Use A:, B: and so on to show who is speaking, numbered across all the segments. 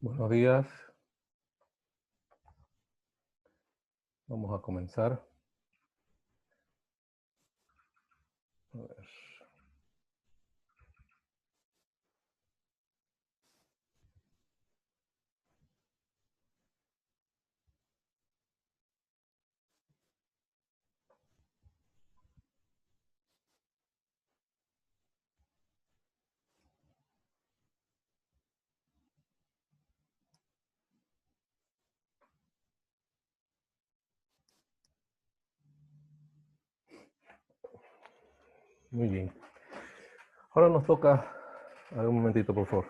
A: Buenos días. Vamos a comenzar. A ver. Muy bien. Ahora nos toca... A ver, un momentito, por favor.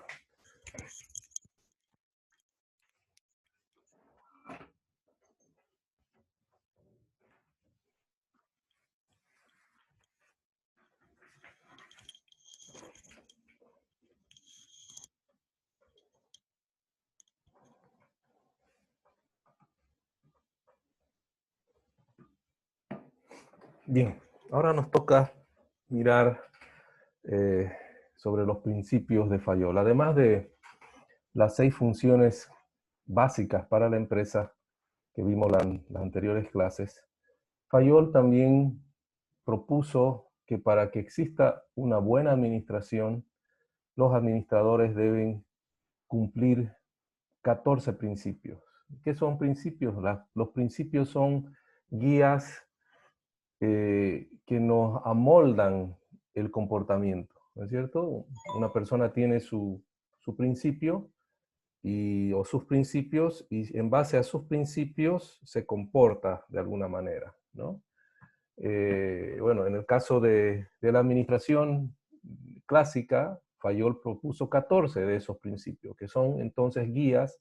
A: Bien. Ahora nos toca mirar sobre los principios de Fayol. Además de las 6 funciones básicas para la empresa que vimos en las anteriores clases, Fayol también propuso que para que exista una buena administración, los administradores deben cumplir 14 principios. ¿Qué son principios? Los principios son guías que nos amoldan el comportamiento, ¿no es cierto? Una persona tiene su principio o sus principios y en base a sus principios se comporta de alguna manera, ¿no? Bueno, en el caso de la administración clásica, Fayol propuso 14 de esos principios, que son entonces guías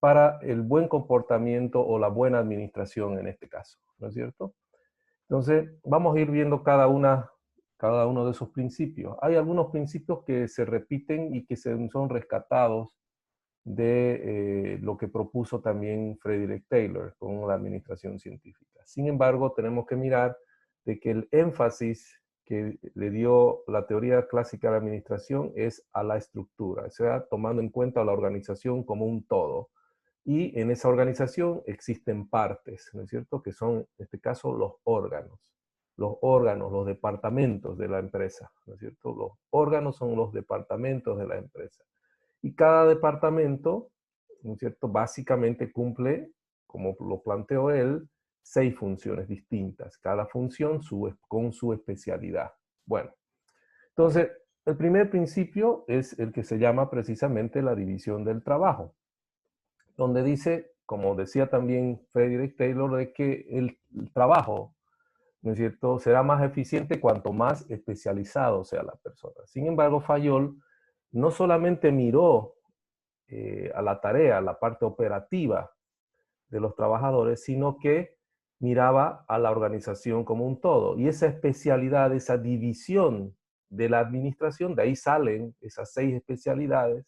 A: para el buen comportamiento o la buena administración en este caso, ¿no es cierto? Entonces, vamos a ir viendo cada uno de esos principios. Hay algunos principios que se repiten y que son rescatados de lo que propuso también Frederick Taylor con la administración científica. Sin embargo, tenemos que mirar de que el énfasis que le dio la teoría clásica de la administración es a la estructura, o sea, tomando en cuenta la organización como un todo. Y en esa organización existen partes, ¿no es cierto?, que son, en este caso, los órganos, los departamentos de la empresa, ¿no es cierto? Los órganos son los departamentos de la empresa. Y cada departamento, ¿no es cierto?, básicamente cumple, como lo planteó él, 6 funciones distintas, cada función con su especialidad. Bueno, entonces, el primer principio es el que se llama precisamente la división del trabajo, donde dice, como decía también Frederick Taylor, de que el trabajo, ¿no es cierto?, será más eficiente cuanto más especializado sea la persona. Sin embargo, Fayol no solamente miró a la tarea, a la parte operativa de los trabajadores, sino que miraba a la organización como un todo. Y esa especialidad, esa división de la administración, de ahí salen esas 6 especialidades,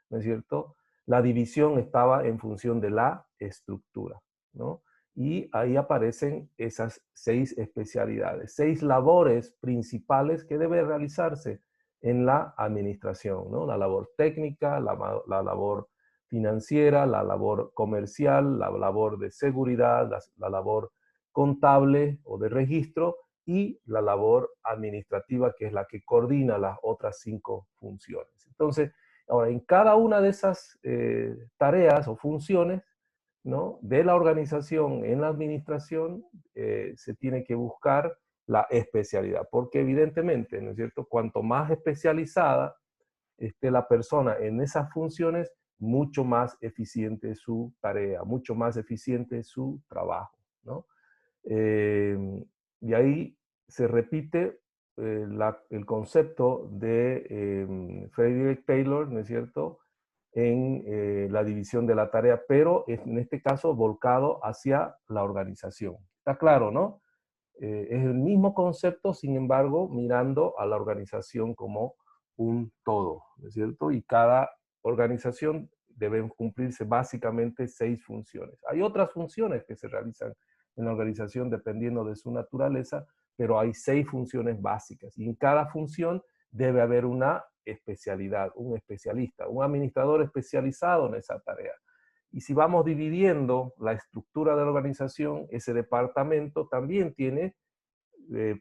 A: ¿no es cierto? La división estaba en función de la estructura, ¿no? Y ahí aparecen esas 6 especialidades, 6 labores principales que debe realizarse en la administración, ¿no? La labor técnica, la labor financiera, la labor comercial, la labor de seguridad, la labor contable o de registro y la labor administrativa, que es la que coordina las otras 5 funciones. Entonces, ahora, en cada una de esas tareas o funciones, ¿no?, de la organización en la administración, se tiene que buscar la especialidad, porque evidentemente, ¿no es cierto?, cuanto más especializada esté la persona en esas funciones, mucho más eficiente es su tarea, mucho más eficiente es su trabajo, ¿no? Eh, y ahí se repite el concepto de Frederick Taylor, ¿no es cierto?, en la división de la tarea, pero en este caso volcado hacia la organización. Está claro, ¿no? Es el mismo concepto, sin embargo, mirando a la organización como un todo, ¿no es cierto? Y cada organización debe cumplirse básicamente 6 funciones. Hay otras funciones que se realizan en la organización dependiendo de su naturaleza, pero hay 6 funciones básicas. Y en cada función debe haber una especialidad, un especialista, un administrador especializado en esa tarea. Y si vamos dividiendo la estructura de la organización, ese departamento también tiene,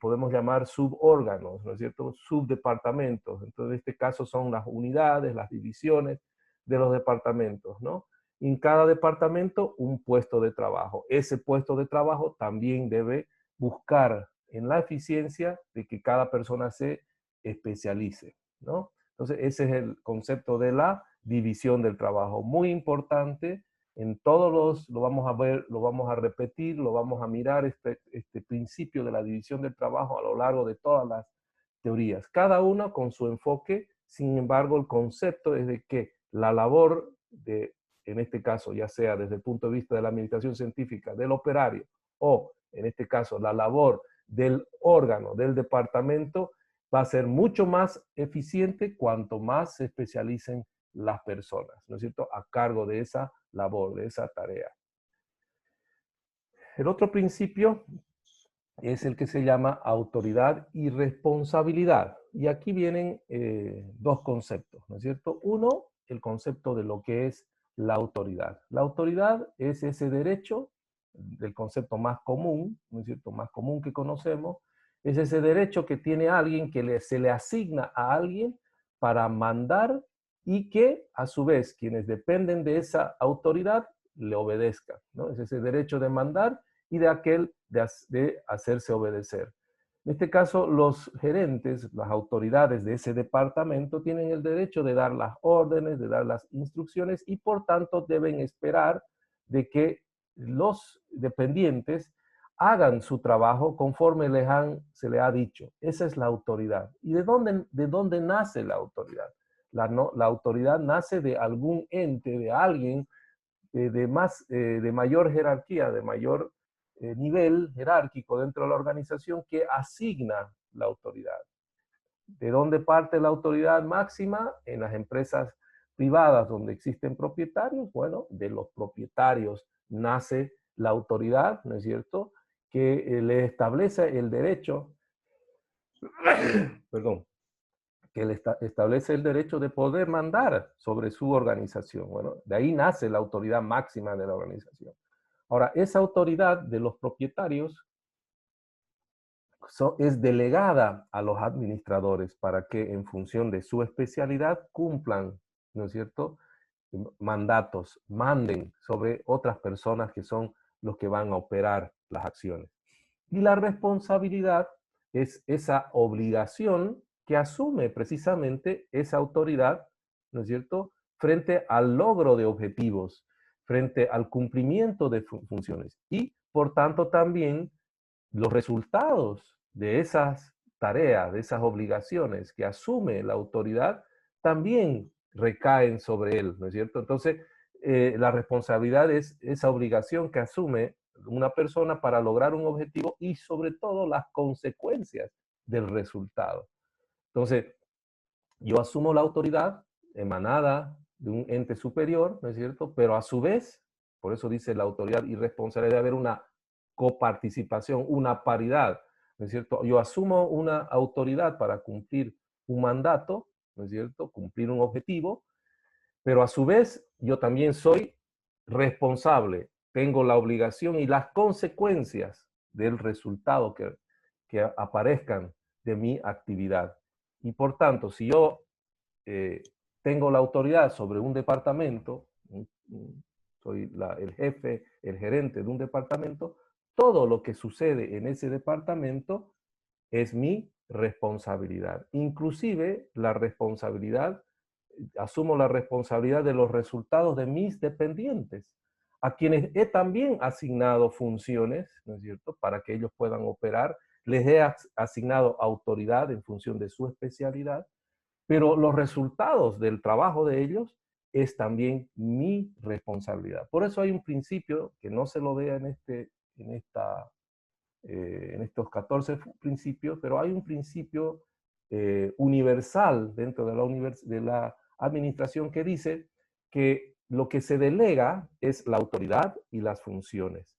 A: podemos llamar subórganos, ¿no es cierto? Subdepartamentos. Entonces, en este caso son las unidades, las divisiones de los departamentos, ¿no? Y en cada departamento un puesto de trabajo. Ese puesto de trabajo también debe buscar en la eficiencia de que cada persona se especialice, ¿no? Entonces, ese es el concepto de la división del trabajo. Muy importante, en todos lo vamos a ver, lo vamos a repetir, lo vamos a mirar, este principio de la división del trabajo a lo largo de todas las teorías. Cada una con su enfoque, sin embargo, el concepto es de que la labor de, en este caso, ya sea desde el punto de vista de la administración científica, del operario, o en este caso, la labor del órgano, del departamento, va a ser mucho más eficiente cuanto más se especialicen las personas, ¿no es cierto?, a cargo de esa labor, de esa tarea. El otro principio es el que se llama autoridad y responsabilidad. Y aquí vienen dos conceptos, ¿no es cierto? Uno, el concepto de lo que es la autoridad. La autoridad es ese derecho, del concepto más común, ¿no es cierto?, más común que conocemos, es ese derecho que tiene alguien, que se le asigna a alguien para mandar y que a su vez quienes dependen de esa autoridad le obedezcan, ¿no? Es ese derecho de mandar y de aquel de hacerse obedecer. En este caso, los gerentes, las autoridades de ese departamento tienen el derecho de dar las órdenes, de dar las instrucciones y por tanto deben esperar de que los dependientes hagan su trabajo conforme se le ha dicho. Esa es la autoridad. ¿Y de dónde nace la autoridad? La autoridad nace de algún ente, de alguien de mayor jerarquía, de mayor nivel jerárquico dentro de la organización que asigna la autoridad. ¿De dónde parte la autoridad máxima? En las empresas privadas donde existen propietarios, bueno, de los propietarios nace la autoridad, ¿no es cierto?, que le establece el derecho, perdón, que le establece el derecho de poder mandar sobre su organización. Bueno, de ahí nace la autoridad máxima de la organización. Ahora, esa autoridad de los propietarios es delegada a los administradores para que en función de su especialidad cumplan, ¿no es cierto?, mandatos, manden sobre otras personas que son los que van a operar las acciones. Y la responsabilidad es esa obligación que asume precisamente esa autoridad, ¿no es cierto?, frente al logro de objetivos, frente al cumplimiento de funciones y, por tanto, también los resultados de esas tareas, de esas obligaciones que asume la autoridad, también recaen sobre él, ¿no es cierto? Entonces, la responsabilidad es esa obligación que asume una persona para lograr un objetivo y sobre todo las consecuencias del resultado. Entonces, yo asumo la autoridad emanada de un ente superior, ¿no es cierto? Pero a su vez, por eso dice la autoridad y responsabilidad, debe haber una coparticipación, una paridad, ¿no es cierto? Yo asumo una autoridad para cumplir un mandato, ¿no es cierto?, cumplir un objetivo, pero a su vez yo también soy responsable, tengo la obligación y las consecuencias del resultado que aparezcan de mi actividad. Y por tanto, si yo tengo la autoridad sobre un departamento, soy el jefe, el gerente de un departamento, todo lo que sucede en ese departamento es mi responsabilidad. Inclusive la responsabilidad, asumo la responsabilidad de los resultados de mis dependientes, a quienes he también asignado funciones, ¿no es cierto?, para que ellos puedan operar. Les he asignado autoridad en función de su especialidad, pero los resultados del trabajo de ellos es también mi responsabilidad. Por eso hay un principio que no se lo vea en estos 14 principios, pero hay un principio universal dentro de la administración que dice que lo que se delega es la autoridad y las funciones,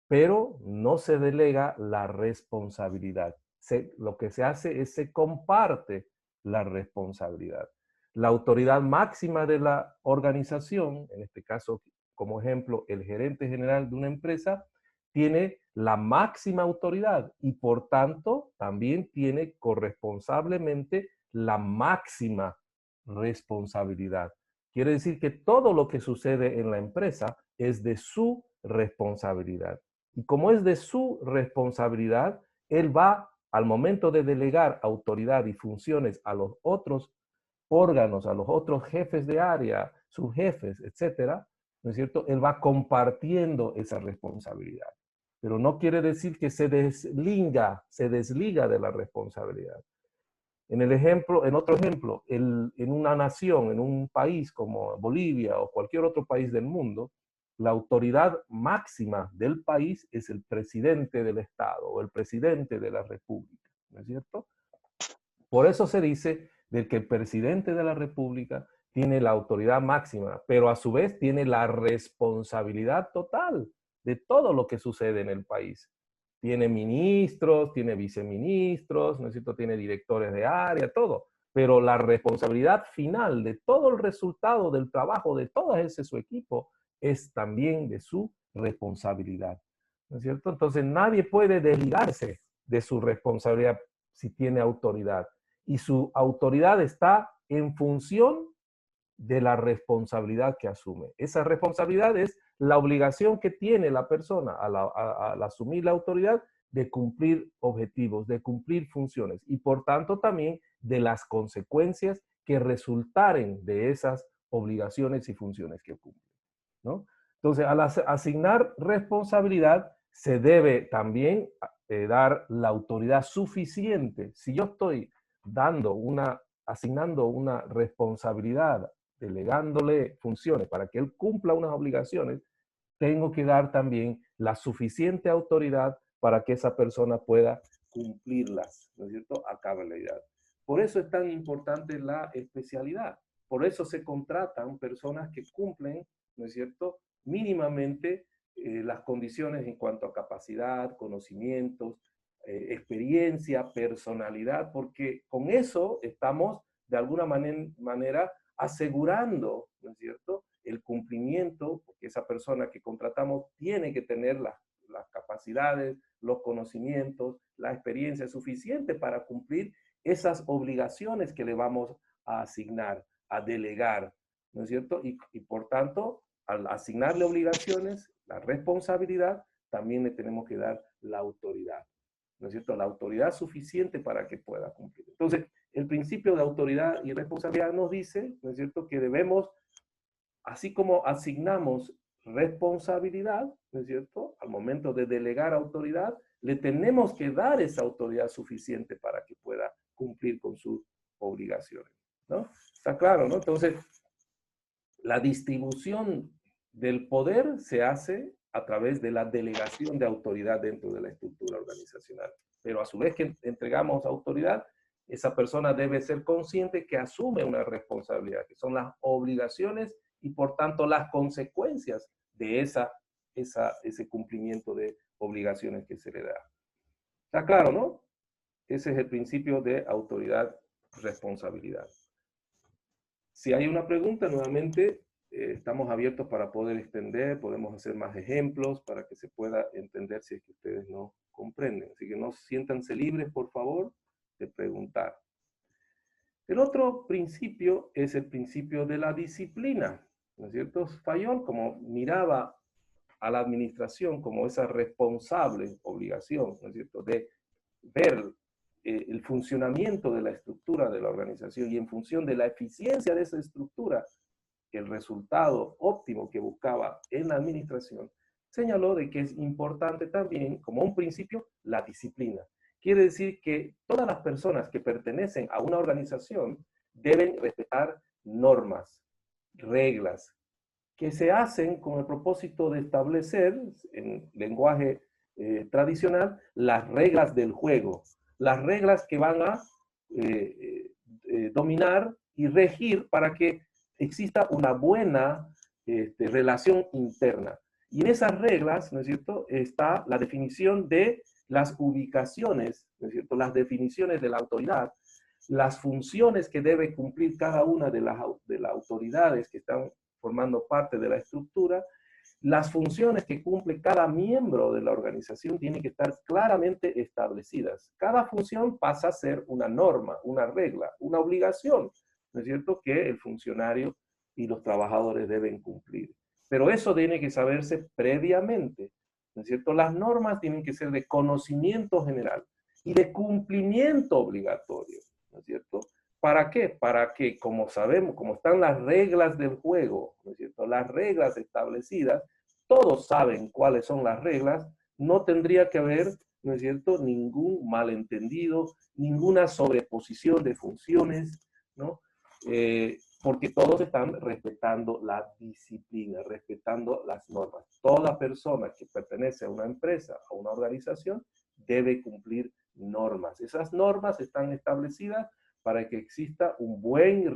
A: pero no se delega la responsabilidad. Lo que se hace es se comparte la responsabilidad. La autoridad máxima de la organización, en este caso, como ejemplo, el gerente general de una empresa, tiene la máxima autoridad y por tanto también tiene corresponsablemente la máxima responsabilidad. Quiere decir que todo lo que sucede en la empresa es de su responsabilidad. Y como es de su responsabilidad, él va al momento de delegar autoridad y funciones a los otros órganos, a los otros jefes de área, subjefes, etcétera, ¿no es cierto? Él va compartiendo esa responsabilidad. Pero no quiere decir que se desliga de la responsabilidad. En otro ejemplo, en una nación, en un país como Bolivia o cualquier otro país del mundo, la autoridad máxima del país es el presidente del Estado o el presidente de la República, ¿no es cierto? Por eso se dice de que el presidente de la República tiene la autoridad máxima, pero a su vez tiene la responsabilidad total de todo lo que sucede en el país. Tiene ministros, tiene viceministros, ¿no es cierto? Tiene directores de área, todo. Pero la responsabilidad final de todo el resultado del trabajo de todo ese su equipo es también de su responsabilidad, ¿no es cierto? Entonces nadie puede desligarse de su responsabilidad si tiene autoridad. Y su autoridad está en función de la responsabilidad que asume. Esa responsabilidad es la obligación que tiene la persona al asumir la autoridad de cumplir objetivos, de cumplir funciones y por tanto también de las consecuencias que resultaren de esas obligaciones y funciones que cumple, ¿no? Entonces, al asignar responsabilidad, se debe también dar la autoridad suficiente. Si yo estoy asignando una responsabilidad, delegándole funciones para que él cumpla unas obligaciones, tengo que dar también la suficiente autoridad para que esa persona pueda cumplirlas, ¿no es cierto?, a cabalidad. Por eso es tan importante la especialidad. Por eso se contratan personas que cumplen, ¿no es cierto?, mínimamente las condiciones en cuanto a capacidad, conocimientos, experiencia, personalidad, porque con eso estamos de alguna manera asegurando, ¿no es cierto?, el cumplimiento, porque esa persona que contratamos tiene que tener las capacidades, los conocimientos, la experiencia suficiente para cumplir esas obligaciones que le vamos a asignar, a delegar, ¿no es cierto? Y por tanto, al asignarle obligaciones, la responsabilidad, también le tenemos que dar la autoridad, ¿no es cierto? La autoridad suficiente para que pueda cumplir. Entonces, el principio de autoridad y responsabilidad nos dice, ¿no es cierto?, que debemos, así como asignamos responsabilidad, ¿no es cierto?, al momento de delegar autoridad, le tenemos que dar esa autoridad suficiente para que pueda cumplir con sus obligaciones, ¿no? Está claro, ¿no? Entonces, la distribución del poder se hace a través de la delegación de autoridad dentro de la estructura organizacional. Pero a su vez que entregamos autoridad, esa persona debe ser consciente que asume una responsabilidad, que son las obligaciones y por tanto las consecuencias de ese cumplimiento de obligaciones que se le da. ¿Está claro, no? Ese es el principio de autoridad-responsabilidad. Si hay una pregunta, nuevamente estamos abiertos para poder extender, podemos hacer más ejemplos para que se pueda entender si es que ustedes no comprenden. Así que no siéntanse libres, por favor, de preguntar. El otro principio es el principio de la disciplina, ¿no es cierto? Fayol, como miraba a la administración como esa responsable obligación, ¿no es cierto?, de ver el funcionamiento de la estructura de la organización y en función de la eficiencia de esa estructura, el resultado óptimo que buscaba en la administración, señaló de que es importante también, como un principio, la disciplina. Quiere decir que todas las personas que pertenecen a una organización deben respetar normas, reglas, que se hacen con el propósito de establecer, en lenguaje tradicional, las reglas del juego, las reglas que van a dominar y regir para que exista una buena relación interna. Y en esas reglas, ¿no es cierto?, está la definición de las ubicaciones, ¿no es cierto?, las definiciones de la autoridad, las funciones que debe cumplir cada una de las autoridades que están formando parte de la estructura, las funciones que cumple cada miembro de la organización tienen que estar claramente establecidas. Cada función pasa a ser una norma, una regla, una obligación, ¿no es cierto?, que el funcionario y los trabajadores deben cumplir. Pero eso tiene que saberse previamente, ¿no es cierto? Las normas tienen que ser de conocimiento general y de cumplimiento obligatorio, ¿no es cierto? ¿Para qué? Para que, como sabemos, como están las reglas del juego, ¿no es cierto?, las reglas establecidas, todos saben cuáles son las reglas, no tendría que haber, ¿no es cierto?, ningún malentendido, ninguna sobreposición de funciones, ¿no? Porque todos están respetando la disciplina, respetando las normas. Toda persona que pertenece a una empresa, a una organización, debe cumplir normas. Esas normas están establecidas para que exista un buen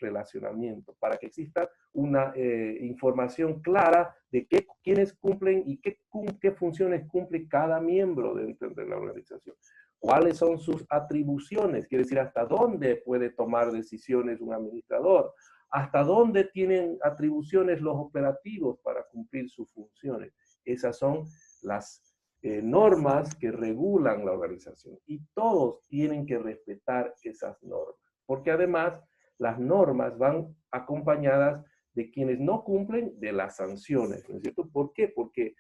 A: relacionamiento, para que exista una información clara de quiénes cumplen y qué funciones cumple cada miembro dentro de la organización. ¿Cuáles son sus atribuciones? Quiere decir, hasta dónde puede tomar decisiones un administrador, hasta dónde tienen atribuciones los operativos para cumplir sus funciones. Esas son las normas que regulan la organización y todos tienen que respetar esas normas, porque además las normas van acompañadas de quienes no cumplen de las sanciones, ¿no es cierto? ¿Por qué? Porque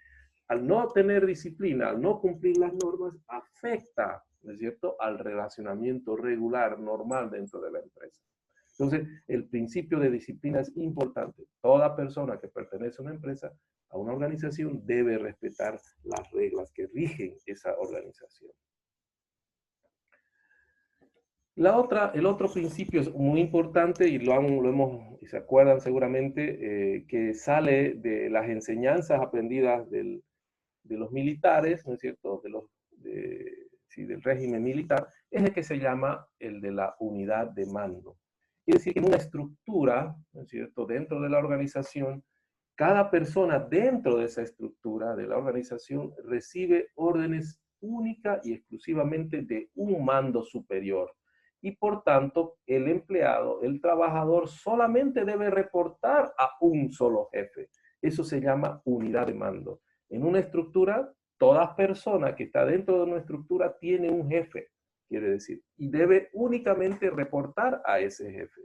A: al no tener disciplina, al no cumplir las normas, afecta, ¿no es cierto?, al relacionamiento regular, normal dentro de la empresa. Entonces, el principio de disciplina es importante. Toda persona que pertenece a una empresa, a una organización, debe respetar las reglas que rigen esa organización. El otro principio es muy importante y y se acuerdan seguramente, que sale de las enseñanzas aprendidas de los militares, ¿no es cierto?, del régimen militar, es el que se llama el de la unidad de mando. Es decir, que en una estructura, ¿no es cierto?, dentro de la organización, cada persona dentro de esa estructura de la organización recibe órdenes única y exclusivamente de un mando superior. Y por tanto, el empleado, el trabajador, solamente debe reportar a un solo jefe. Eso se llama unidad de mando. En una estructura, toda persona que está dentro de una estructura tiene un jefe, quiere decir, y debe únicamente reportar a ese jefe,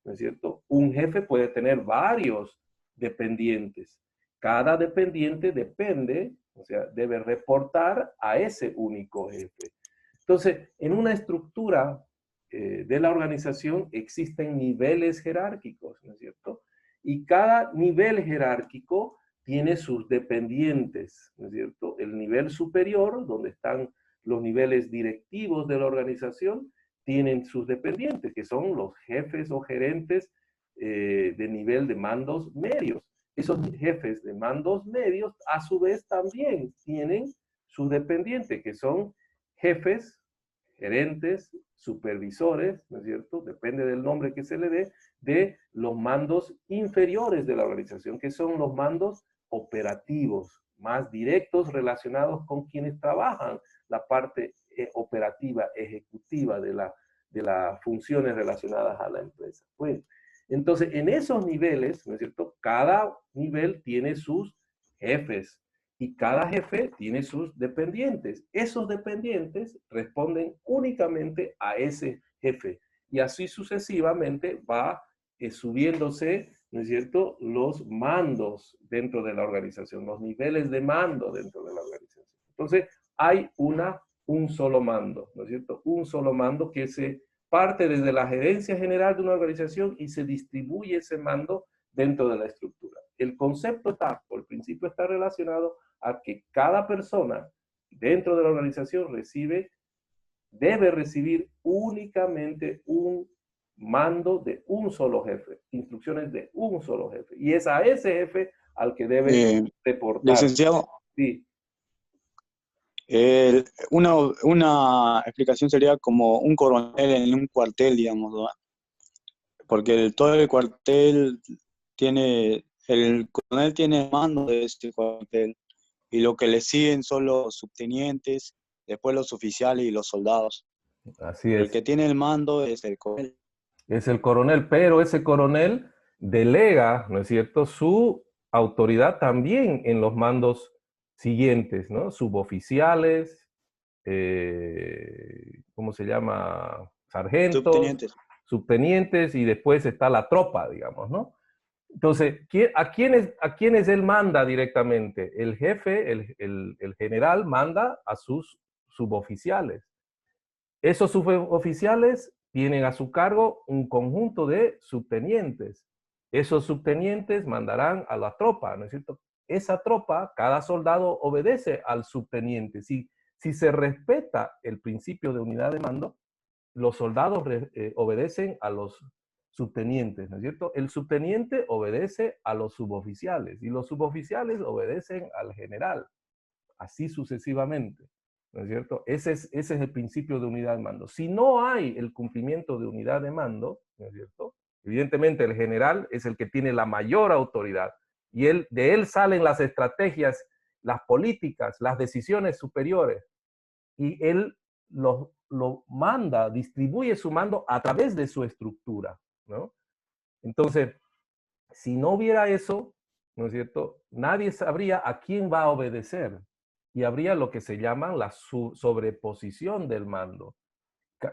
A: ¿no es cierto? Un jefe puede tener varios dependientes. Cada dependiente depende, o sea, debe reportar a ese único jefe. Entonces, en una estructura de la organización existen niveles jerárquicos, ¿no es cierto? Y cada nivel jerárquico tiene sus dependientes, ¿no es cierto? El nivel superior, donde están los niveles directivos de la organización, tienen sus dependientes, que son los jefes o gerentes de nivel de mandos medios. Esos jefes de mandos medios, a su vez, también tienen sus dependientes, que son jefes, gerentes, supervisores, ¿no es cierto? Depende del nombre que se le dé, de los mandos inferiores de la organización, que son los mandos operativos, más directos relacionados con quienes trabajan la parte operativa, ejecutiva de las funciones relacionadas a la empresa. Bueno, entonces, en esos niveles, ¿no es cierto?, cada nivel tiene sus jefes y cada jefe tiene sus dependientes. Esos dependientes responden únicamente a ese jefe y así sucesivamente va subiéndose, ¿no es cierto?, los mandos dentro de la organización, los niveles de mando dentro de la organización. Entonces, hay un solo mando, ¿no es cierto? Un solo mando que se parte desde la gerencia general de una organización y se distribuye ese mando dentro de la estructura. El concepto está, o el principio está relacionado a que cada persona dentro de la organización debe recibir únicamente un mando de un solo jefe, instrucciones de un solo jefe. Y es a ese jefe al que debe reportar.
B: Licenciado,
A: Sí.
B: una explicación sería como un coronel en un cuartel, digamos, ¿no? Porque todo el cuartel el coronel tiene mando de este cuartel y lo que le siguen son los subtenientes, después los oficiales y los soldados.
A: Así
B: El
A: es.
B: que tiene el mando es el coronel.
A: Es el coronel, pero ese coronel delega, ¿no es cierto?, su autoridad también en los mandos siguientes, ¿no? Suboficiales, ¿cómo se llama? Sargentos,
B: Subtenientes.
A: subtenientes y después está la tropa, digamos, ¿no? Entonces, ¿a quiénes él manda directamente? El jefe, el general manda a sus suboficiales. Esos suboficiales tienen a su cargo un conjunto de subtenientes. Esos subtenientes mandarán a la tropa, ¿no es cierto? Esa tropa, cada soldado obedece al subteniente. Si se respeta el principio de unidad de mando, los soldados obedecen a los subtenientes, ¿no es cierto? El subteniente obedece a los suboficiales y los suboficiales obedecen al general, así sucesivamente, ¿no es cierto? Ese es el principio de unidad de mando. Si no hay el cumplimiento de unidad de mando, ¿no es cierto? Evidentemente el general es el que tiene la mayor autoridad y de él salen las estrategias, las políticas, las decisiones superiores y él lo manda, distribuye su mando a través de su estructura, ¿no? Entonces, si no hubiera eso, ¿no es cierto? Nadie sabría a quién va a obedecer y habría lo que se llama la sobreposición del mando.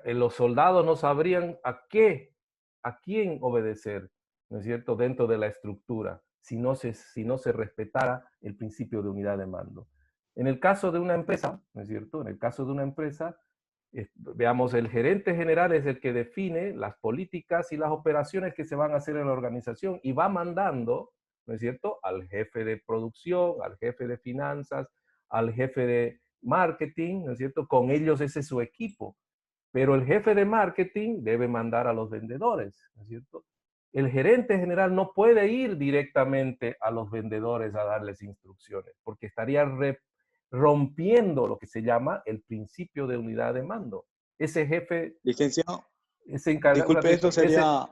A: Los soldados no sabrían a quién obedecer, ¿no es cierto?, dentro de la estructura, si no se respetara el principio de unidad de mando. En el caso de una empresa, ¿no es cierto?, en el caso de una empresa, veamos, el gerente general es el que define las políticas y las operaciones que se van a hacer en la organización y va mandando, ¿no es cierto?, al jefe de producción, al jefe de finanzas, al jefe de marketing, ¿no es cierto? Con ellos ese es su equipo. Pero el jefe de marketing debe mandar a los vendedores, ¿no es cierto? El gerente general no puede ir directamente a los vendedores a darles instrucciones, porque estaría rompiendo lo que se llama el principio de unidad de mando. Ese jefe,
B: Licenciado,
A: ese encargado,
B: disculpe, eso sería,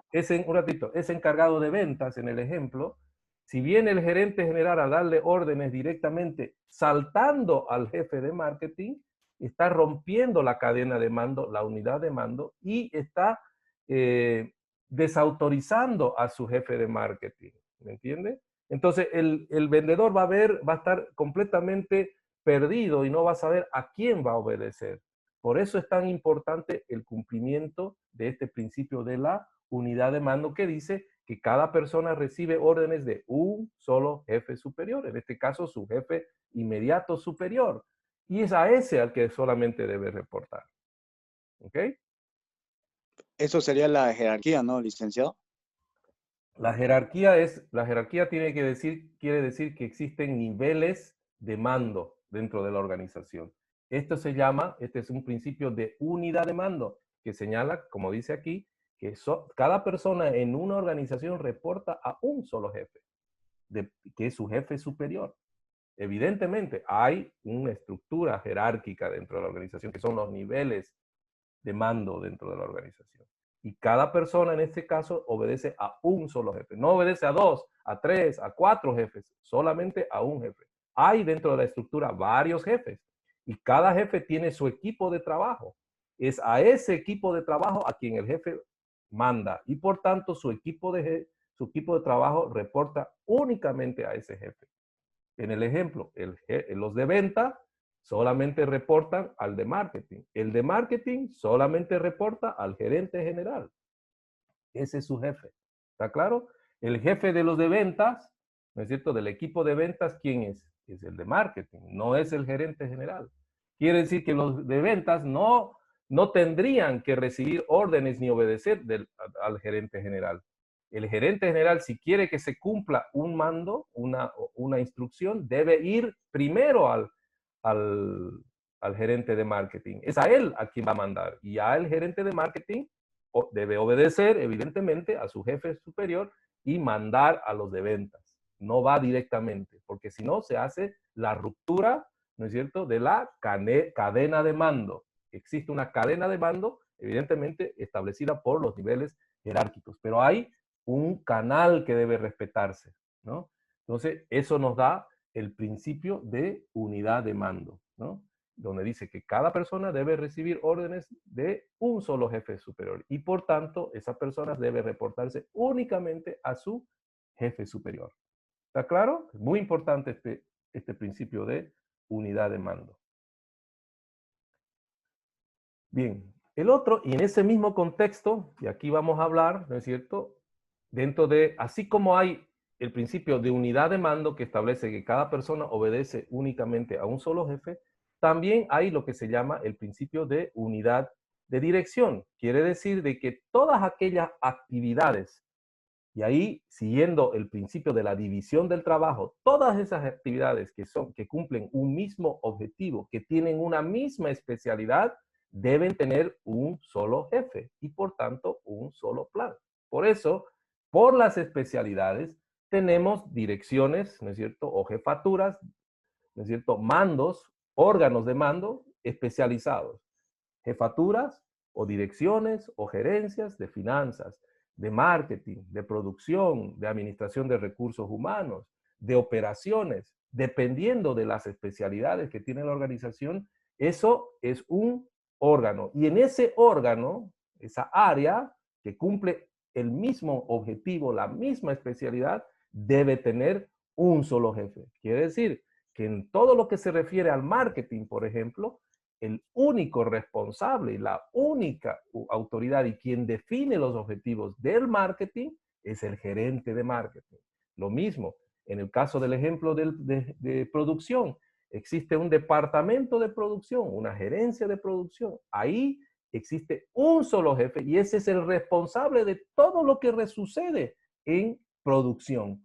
A: un ratito, ese encargado de ventas en el ejemplo, si viene el gerente general a darle órdenes directamente saltando al jefe de marketing, está rompiendo la cadena de mando, la unidad de mando, y está desautorizando a su jefe de marketing. ¿Me entiende? Entonces el vendedor va a estar completamente perdido y no va a saber a quién va a obedecer. Por eso es tan importante el cumplimiento de este principio de la unidad de mando que dice que cada persona recibe órdenes de un solo jefe superior, en este caso su jefe inmediato superior. Y es a ese al que solamente debe reportar. ¿Ok?
B: eso sería la jerarquía, ¿no, licenciado?
A: La jerarquía quiere decir que existen niveles de mando dentro de la organización. Este es un principio de unidad de mando que señala, como dice aquí, que cada persona en una organización reporta a un solo jefe, que es su jefe superior. Evidentemente, hay una estructura jerárquica dentro de la organización, que son los niveles de mando dentro de la organización. Y cada persona en este caso obedece a un solo jefe. No obedece a dos, a tres, a cuatro jefes, solamente a un jefe. Hay dentro de la estructura varios jefes y cada jefe tiene su equipo de trabajo. Es a ese equipo de trabajo a quien el jefe manda y por tanto su equipo de trabajo reporta únicamente a ese jefe. En el ejemplo, los de venta solamente reportan al de marketing. El de marketing solamente reporta al gerente general. Ese es su jefe. ¿Está claro? El jefe de los de ventas, ¿no es cierto? Del equipo de ventas, ¿quién es? Es el de marketing, no es el gerente general. Quiere decir que los de ventas no tendrían que recibir órdenes ni obedecer al gerente general. El gerente general, si quiere que se cumpla un mando, una instrucción, debe ir primero al, al gerente de marketing. Es a él a quien va a mandar. Y ya el gerente de marketing debe obedecer, evidentemente, a su jefe superior y mandar a los de ventas. No va directamente, porque si no se hace la ruptura, ¿no es cierto?, de la cadena de mando. Existe una cadena de mando, evidentemente, establecida por los niveles jerárquicos, pero hay un canal que debe respetarse, ¿no? Entonces, eso nos da el principio de unidad de mando, ¿no? donde dice que cada persona debe recibir órdenes de un solo jefe superior y por tanto esa persona debe reportarse únicamente a su jefe superior. ¿Está claro? Es muy importante este principio de unidad de mando. Bien, el otro, y en ese mismo contexto, y aquí vamos a hablar, ¿no es cierto? Dentro de, así como hay el principio de unidad de mando que establece que cada persona obedece únicamente a un solo jefe, también hay lo que se llama el principio de unidad de dirección. Quiere decir de que todas aquellas actividades, y ahí siguiendo el principio de la división del trabajo, todas esas actividades que cumplen un mismo objetivo, que tienen una misma especialidad, deben tener un solo jefe y por tanto un solo plan. Por eso, por las especialidades, tenemos direcciones, ¿no es cierto? O jefaturas, ¿no es cierto? Mandos, órganos de mando especializados. Jefaturas o direcciones o gerencias de finanzas, de marketing, de producción, de administración de recursos humanos, de operaciones, dependiendo de las especialidades que tiene la organización, eso es un órgano. Y en ese órgano, esa área que cumple el mismo objetivo, la misma especialidad, debe tener un solo jefe. Quiere decir que en todo lo que se refiere al marketing, por ejemplo, el único responsable y la única autoridad y quien define los objetivos del marketing es el gerente de marketing. Lo mismo, en el caso del ejemplo de producción, existe un departamento de producción, una gerencia de producción. Ahí existe un solo jefe y ese es el responsable de todo lo que sucede en producción.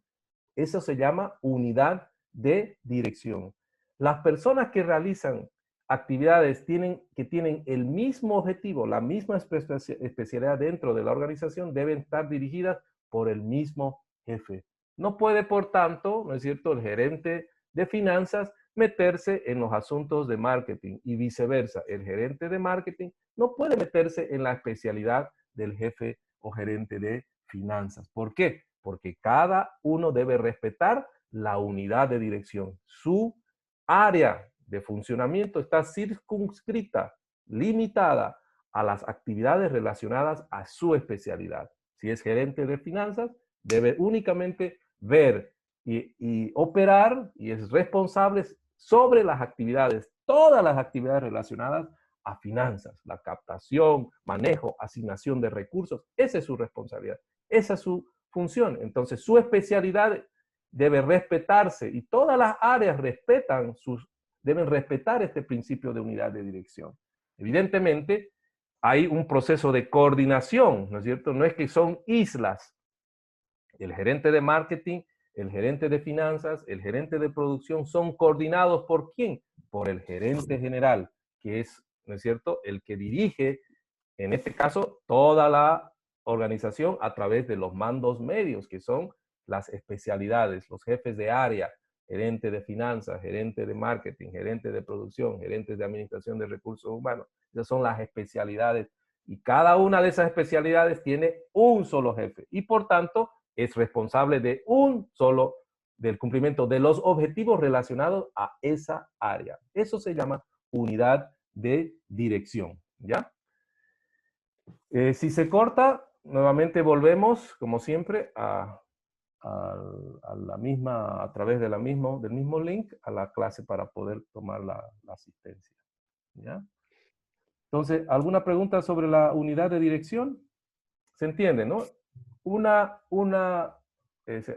A: Eso se llama unidad de dirección. Las personas que realizan actividades que tienen el mismo objetivo, la misma especialidad dentro de la organización, deben estar dirigidas por el mismo jefe. No puede, por tanto, ¿no es cierto?, el gerente de finanzas meterse en los asuntos de marketing y viceversa. El gerente de marketing no puede meterse en la especialidad del jefe o gerente de finanzas. ¿Por qué? Porque cada uno debe respetar la unidad de dirección. Su área de funcionamiento está circunscrita, limitada a las actividades relacionadas a su especialidad. Si es gerente de finanzas, debe únicamente ver y operar y es responsable sobre las actividades, todas las actividades relacionadas a finanzas, la captación, manejo, asignación de recursos, esa es su responsabilidad, esa es su función. Entonces, su especialidad debe respetarse y todas las áreas deben respetar este principio de unidad de dirección. Evidentemente, hay un proceso de coordinación, ¿no es cierto? No es que son islas. El gerente de marketing, el gerente de finanzas, el gerente de producción son coordinados ¿por quién? Por el gerente general, que es, ¿no es cierto?, el que dirige, en este caso, toda la organización a través de los mandos medios, que son las especialidades, los jefes de área, gerente de finanzas, gerente de marketing, gerente de producción, gerentes de administración de recursos humanos. Esas son las especialidades y cada una de esas especialidades tiene un solo jefe y por tanto es responsable del cumplimiento de los objetivos relacionados a esa área. Eso se llama unidad de dirección, ¿ya? Si se corta, nuevamente volvemos, como siempre, a través del mismo link, a la clase para poder tomar la asistencia, ¿ya? Entonces, ¿alguna pregunta sobre la unidad de dirección? ¿Se entiende, no?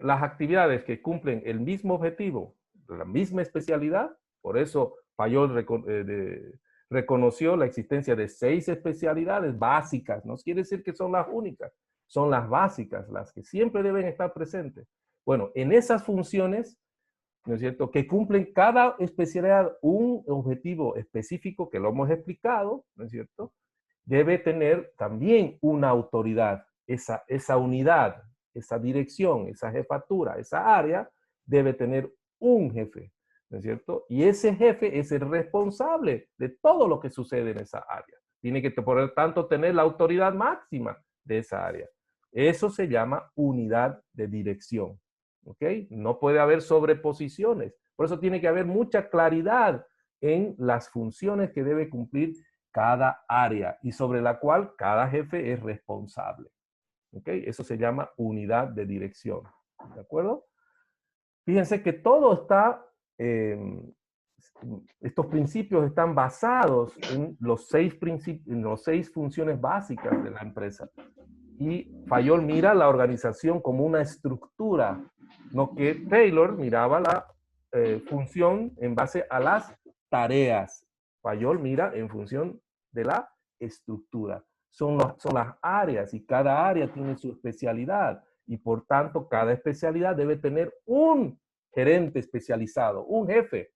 A: Las actividades que cumplen el mismo objetivo, la misma especialidad, por eso Fayol reconoció la existencia de 6 especialidades básicas, no quiere decir que son las únicas, son las básicas, las que siempre deben estar presentes. Bueno, en esas funciones, ¿no es cierto?, que cumplen cada especialidad un objetivo específico, que lo hemos explicado, ¿no es cierto?, debe tener también una autoridad. Esa unidad, esa dirección, esa jefatura, esa área, debe tener un jefe, ¿no es cierto? Y ese jefe es el responsable de todo lo que sucede en esa área. Tiene que, por tanto, tener la autoridad máxima de esa área. Eso se llama unidad de dirección, ¿ok? No puede haber sobreposiciones. Por eso tiene que haber mucha claridad en las funciones que debe cumplir cada área y sobre la cual cada jefe es responsable. ¿Ok? Eso se llama unidad de dirección. ¿De acuerdo? Fíjense que todo está, estos principios están basados en los 6 funciones básicas de la empresa. Y Fayol mira la organización como una estructura, no que Taylor miraba la función en base a las tareas. Fayol mira en función de la estructura. Son las áreas y cada área tiene su especialidad y por tanto cada especialidad debe tener un gerente especializado, un jefe.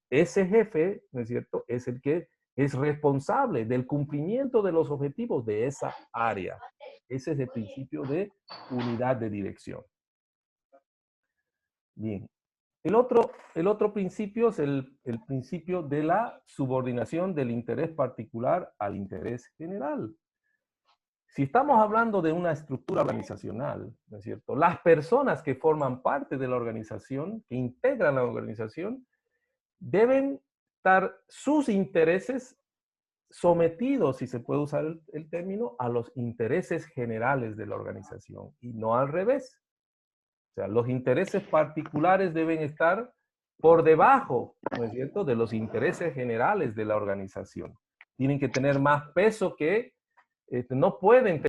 A: Ese jefe, ¿no es cierto?, es el que es responsable del cumplimiento de los objetivos de esa área. Ese es el principio de unidad de dirección. Bien. El otro principio es el principio de la subordinación del interés particular al interés general. Si estamos hablando de una estructura organizacional, ¿no es cierto? Las personas que forman parte de la organización, que integran la organización, deben estar sus intereses sometidos, si se puede usar el término, a los intereses generales de la organización y no al revés. O sea, los intereses particulares deben estar por debajo, ¿no es cierto?, de los intereses generales de la organización. Tienen que tener más peso que, no pueden